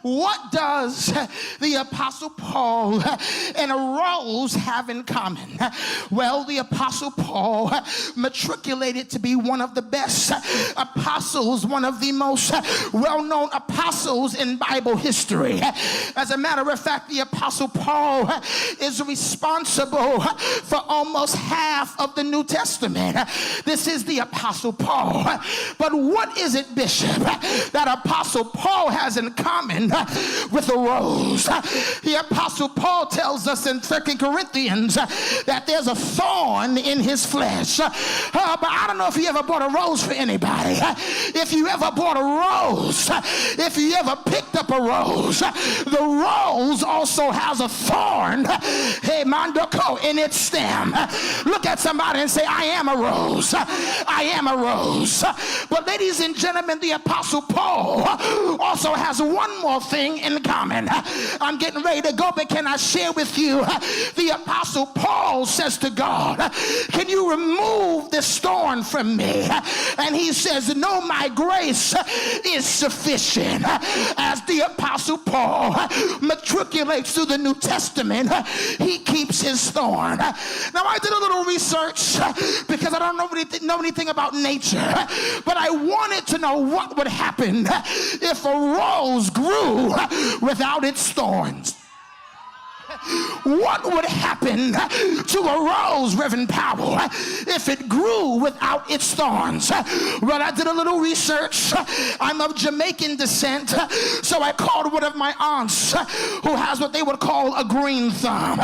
What does the Apostle Paul and a rose have in common? Well, the Apostle Paul matriculated to be one of the best apostles, one of the most well-known apostles in Bible history. As a matter of fact, the Apostle Paul is responsible for almost half of the New Testament. This is the Apostle Paul. But what is it, Bishop, that Apostle Paul has in common with a rose? The Apostle Paul tells us in 2 Corinthians that there's a thorn in his flesh. But I don't know if you ever bought a rose for anybody. If you ever bought a rose, if you ever picked up a rose, the rose also has a thorn, hey, mandoko, in its stem. Look at somebody and say, I am a rose. I am a rose. But ladies and gentlemen, the Apostle Paul also has one more thing in common. I'm getting ready to go, but can I share with you? The Apostle Paul says to God, can you remove this thorn from me? And he says, no, my grace is sufficient. As the Apostle Paul matriculates through the New Testament, he keeps his thorn. Now, I did a little research because I don't know anything about nature, but I wanted to know what would happen if a rose grew without its thorns. What would happen to a rose, Reverend Powell, if it grew without its thorns? Well, I did a little research. I'm of Jamaican descent, so I called one of my aunts who has what they would call a green thumb.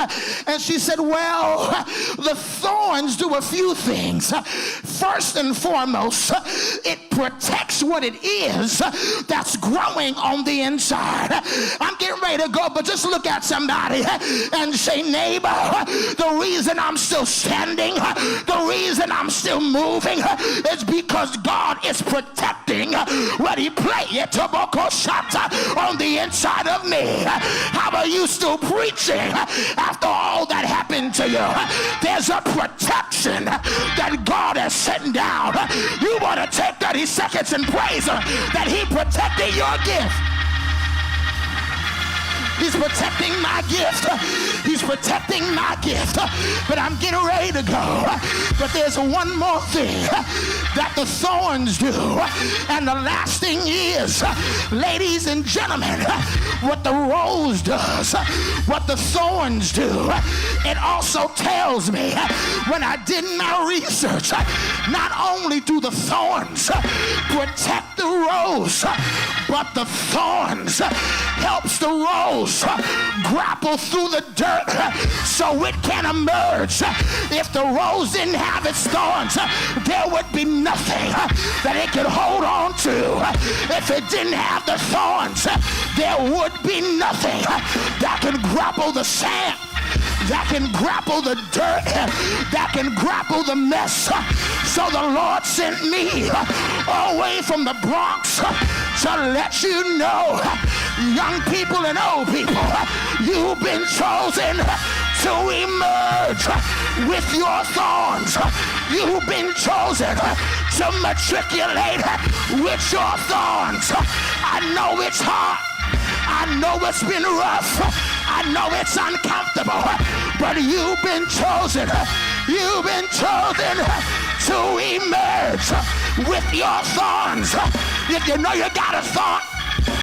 And she said, well, the thorns do a few things. First and foremost, it protects what it is that's growing on the inside. I'm getting ready to go, but just look at somebody and say, neighbor, the reason I'm still standing, the reason I'm still moving is because God is protecting what he planted on the inside of me. How are you still preaching after all that happened to you? There's a protection that God has sent down. You want to take 30 seconds and praise him that he protected your gift. He's protecting my gift. He's protecting my gift. But I'm getting ready to go. But there's one more thing that the thorns do. And the last thing is, ladies and gentlemen, what the rose does, what the thorns do, it also tells me, when I did my research, not only do the thorns protect the rose, but the thorns helps the rose grapple through the dirt so it can emerge. If the rose didn't have its thorns, there would be nothing that it could hold on to. If it didn't have the thorns, there would be nothing that can grapple the sand, that can grapple the dirt, that can grapple the mess. So the Lord sent me all the way from the Bronx to let you know, young people and old people, you've been chosen to emerge with your thorns. You've been chosen to matriculate with your thorns. I know it's hard. I know it's been rough. I know it's uncomfortable, but you've been chosen. You've been chosen to emerge with your thorns. If you know you got a thorn,